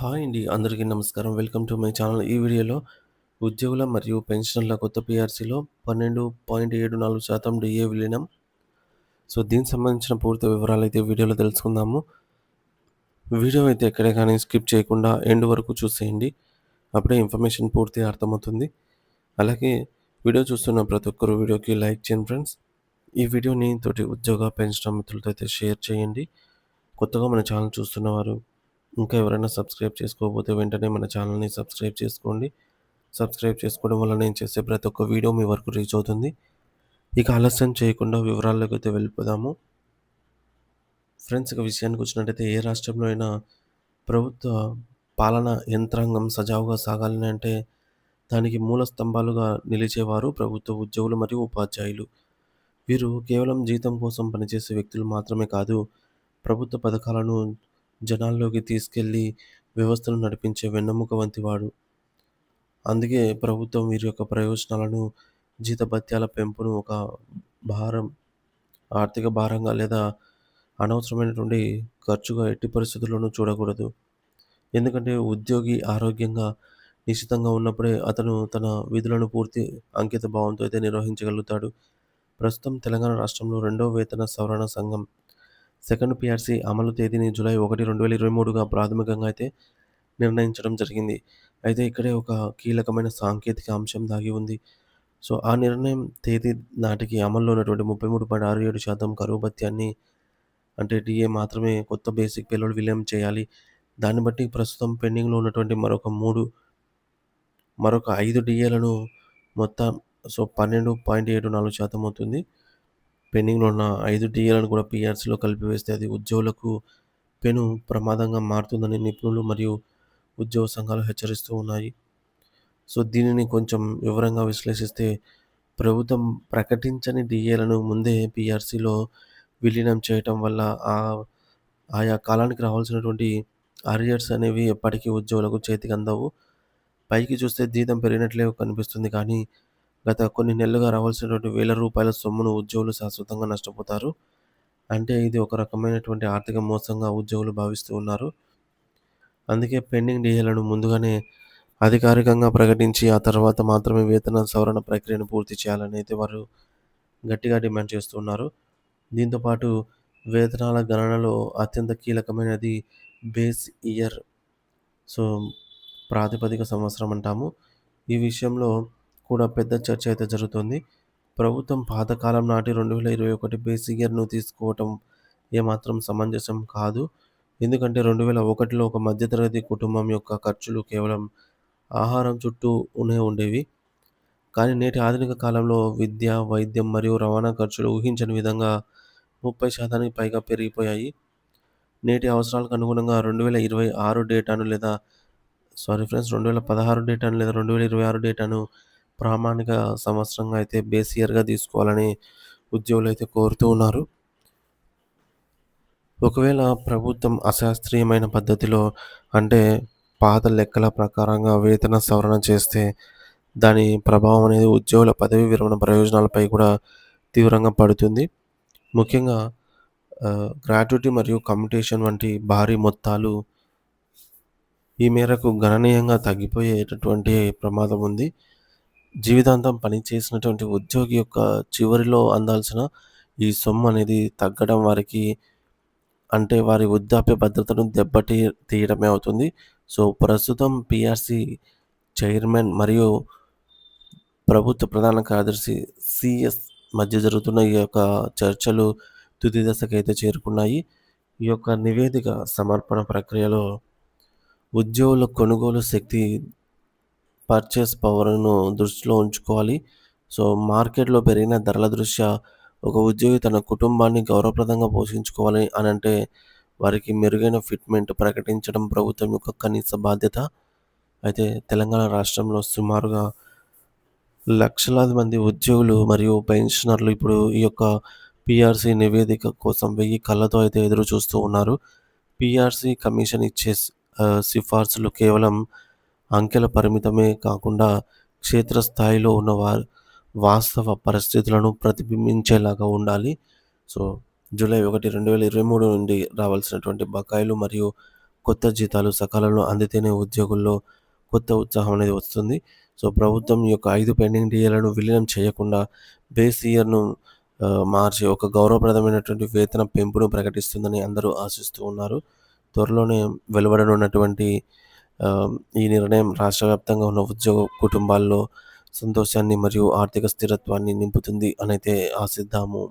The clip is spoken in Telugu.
హాయ్ అండి. అందరికీ నమస్కారం. Welcome to my channel. ఈ వీడియోలో ఉద్యోగుల మరియు పెన్షనర్ల కొత్త పీఆర్సీలో 12.74% డీఏ విలీనం. దీనికి సంబంధించిన పూర్తి వివరాలైతే వీడియోలో తెలుసుకుందాము. వీడియో అయితే ఎక్కడే కానీ స్కిప్ చేయకుండా ఎండ్ వరకు చూసేయండి. అప్పుడే ఇన్ఫర్మేషన్ పూర్తిగా అర్థమవుతుంది. అలాగే వీడియో చూస్తున్న ప్రతి ఒక్కరు వీడియోకి లైక్ చేయండి ఫ్రెండ్స్. ఈ వీడియోని తోటి ఉద్యోగ పెన్షనర్ మిత్రులతో అయితే షేర్ చేయండి. కొత్తగా మన ఛానల్ చూస్తున్నవారు ఇంకా ఎవరైనా సబ్స్క్రైబ్ చేసుకోకపోతే వెంటనే మన ఛానల్‌ని సబ్స్క్రైబ్ చేసుకోండి. సబ్స్క్రైబ్ చేసుకోవడం వల్ల నేను చేసే ప్రతి ఒక్క వీడియో మీ వరకు రీచ్ అవుతుంది. ఇక ఆలస్యం చేయకుండా వివరాల్లోకైతే వెళ్ళిపోదాము. ఫ్రెండ్స్, ఇక విషయానికి వచ్చినట్టయితే ఏ రాష్ట్రంలో అయినా ప్రభుత్వ పాలనా యంత్రాంగం సజావుగా సాగాలని అంటే దానికి మూల స్తంభాలుగా నిలిచేవారు ప్రభుత్వ ఉద్యోగులు మరియు ఉపాధ్యాయులు. వీరు కేవలం జీతం కోసం పనిచేసే వ్యక్తులు మాత్రమే కాదు, ప్రభుత్వ పథకాలను జనాల్లోకి తీసుకెళ్ళి వ్యవస్థను నడిపించే వెన్నెముక వంటివాడు. అందుకే ప్రభుత్వం వీరి యొక్క ప్రయోజనాలను, జీతభత్యాల పెంపును ఒక భారం, ఆర్థిక భారంగా లేదా అనవసరమైనటువంటి ఖర్చుగా ఎట్టి పరిస్థితుల్లోనూ చూడకూడదు. ఎందుకంటే ఉద్యోగి ఆరోగ్యంగా, నిశితంగా ఉన్నప్పుడే అతను తన విధులను పూర్తి అంకిత భావంతో అయితే నిర్వహించగలుగుతాడు. ప్రస్తుతం తెలంగాణ రాష్ట్రంలో రెండవ వేతన సవరణ సంఘం సెకండ్ పీఆర్సీ అమలు తేదీని జూలై 1, 2023గా ప్రాథమికంగా అయితే నిర్ణయించడం జరిగింది. అయితే ఇక్కడే ఒక కీలకమైన సాంకేతిక అంశం దాగి ఉంది. ఆ నిర్ణయం తేదీ నాటికి అమల్లో ఉన్నటువంటి 33.67% కరువు భత్యాన్ని అంటే డీఏ మాత్రమే కొత్త బేసిక్ పేలో విలీనం చేయాలి. దాన్ని బట్టి ప్రస్తుతం పెండింగ్‌లో ఉన్నటువంటి మరొక 5 డీఏలను మొత్తం 12.74% అవుతుంది. పెండింగ్‌లో ఉన్న 5 డీఏలను కూడా పీఆర్సీలో కలిపివేస్తే అది ఉద్యోగులకు పెను ప్రమాదంగా మారుతుందని నిపుణులు మరియు ఉద్యోగ సంఘాలు హెచ్చరిస్తూ ఉన్నాయి. దీనిని కొంచెం వివరంగా విశ్లేషిస్తే ప్రభుత్వం ప్రకటించని డీఏలను ముందే పీఆర్సీలో విలీనం చేయటం వల్ల ఆయా కాలానికి రావాల్సినటువంటి అరియర్స్ అనేవి ఎప్పటికీ ఉద్యోగులకు చేతికి అందవు. పైకి చూస్తే జీతం పెరిగినట్లే కనిపిస్తుంది కానీ గత కొన్ని నెలలుగా రావాల్సినటువంటి వేల రూపాయల సొమ్మును ఉద్యోగులు శాశ్వతంగా నష్టపోతారు. అంటే ఇది ఒక రకమైనటువంటి ఆర్థిక మోసంగా ఉద్యోగులు భావిస్తూ ఉన్నారు. అందుకే పెండింగ్ డీఏలను ముందుగానే అధికారికంగా ప్రకటించి ఆ తర్వాత మాత్రమే వేతన సవరణ ప్రక్రియను పూర్తి చేయాలని అయితే వారు గట్టిగా డిమాండ్ చేస్తూ ఉన్నారు. దీంతో పాటు వేతనాల గణనలో అత్యంత కీలకమైనది బేస్ ఇయర్. సో, ప్రాతిపదిక సంవత్సరం అంటాము. ఈ విషయంలో కూడా పెద్ద చర్చ అయితే జరుగుతోంది. ప్రభుత్వం పాతకాలం నాటి 2021 బేసిక్ ఇయర్‌ను తీసుకోవటం ఏమాత్రం సమంజసం కాదు. ఎందుకంటే 2001లో ఒక మధ్యతరగతి కుటుంబం యొక్క ఖర్చులు కేవలం ఆహారం చుట్టూనే ఉండేవి. కానీ నేటి ఆధునిక కాలంలో విద్య, వైద్యం మరియు రవాణా ఖర్చులు ఊహించని విధంగా 30% పైగా పెరిగిపోయాయి. నేటి అవసరాలకు అనుగుణంగా 2026 డేటాను లేదా 2016 డేటాను లేదా 2026 డేటాను ప్రామాణిక సంవత్సరంగా అయితే బేస్ ఇయర్‌గా తీసుకోవాలని ఉద్యోగులైతే కోరుతూ ఉన్నారు. ఒకవేళ ప్రభుత్వం అశాస్త్రీయమైన పద్ధతిలో అంటే పాత లెక్కల ప్రకారంగా వేతన సవరణ చేస్తే దాని ప్రభావం అనేది ఉద్యోగుల పదవీ విరమణ ప్రయోజనాలపై కూడా తీవ్రంగా పడుతుంది. ముఖ్యంగా గ్రాట్యుటీ మరియు కమ్యుటేషన్ వంటి భారీ మొత్తాలు ఈ మేరకు గణనీయంగా తగ్గిపోయేటటువంటి ప్రమాదం ఉంది. జీవితాంతం పని చేసినటువంటి ఉద్యోగి యొక్క చివరిలో అందాల్సిన ఈ సొమ్ము అనేది తగ్గడం వారికి అంటే వారి వృద్ధాప్య భద్రతను తీయడమే అవుతుంది. ప్రస్తుతం పీఆర్సీ చైర్మన్ మరియు ప్రభుత్వ ప్రధాన కార్యదర్శి సీఎస్ మధ్య జరుగుతున్న ఈ యొక్క చర్చలు తుది దశకైతే చేరుకున్నాయి. ఈ యొక్క నివేదిక సమర్పణ ప్రక్రియలో ఉద్యోగుల కొనుగోలు శక్తి, పర్చేస్ పవర్‌ను దృష్టిలో ఉంచుకోవాలి. మార్కెట్‌లో పెరిగిన ధరల దృష్ట్యా ఒక ఉద్యోగి తన కుటుంబాన్ని గౌరవప్రదంగా పోషించుకోవాలి అనంటే వారికి మెరుగైన ఫిట్‌మెంట్ ప్రకటించడం ప్రభుత్వం యొక్క కనీస బాధ్యత. అయితే తెలంగాణ రాష్ట్రంలో సుమారుగా లక్షలాది మంది ఉద్యోగులు మరియు పెన్షనర్లు ఇప్పుడు ఈ యొక్క పీఆర్సీ నివేదిక కోసం 1000 కళ్ళతో అయితే ఎదురు చూస్తూ ఉన్నారు. పీఆర్సీ కమిషన్ ఇచ్చే సిఫార్సులు కేవలం అంకెల పరిమితమే కాకుండా క్షేత్రస్థాయిలో ఉన్న వాస్తవ పరిస్థితులను ప్రతిబింబించేలాగా ఉండాలి. జూలై 1, 2023 నుండి రావాల్సినటువంటి బకాయిలు మరియు కొత్త జీతాలు సకాలంలో అందితేనే ఉద్యోగుల్లో కొత్త ఉత్సాహం అనేది వస్తుంది. సో, ప్రభుత్వం ఈ యొక్క 5 పెండింగ్ డీఏలను విలీనం చేయకుండా బేస్ ఇయర్‌ను మార్చి ఒక గౌరవప్రదమైనటువంటి వేతన పెంపును ప్రకటిస్తుందని అందరూ ఆశిస్తూ ఉన్నారు. త్వరలోనే వెలువడనున్నటువంటి ఆహ్, ఈ నిర్ణయం రాష్ట్ర వ్యాప్తంగా ఉన్న ఉద్యోగ కుటుంబాల్లో సంతోషాన్ని మరియు ఆర్థిక స్థిరత్వాన్ని నింపుతుంది అనైతే ఆశిద్దాము.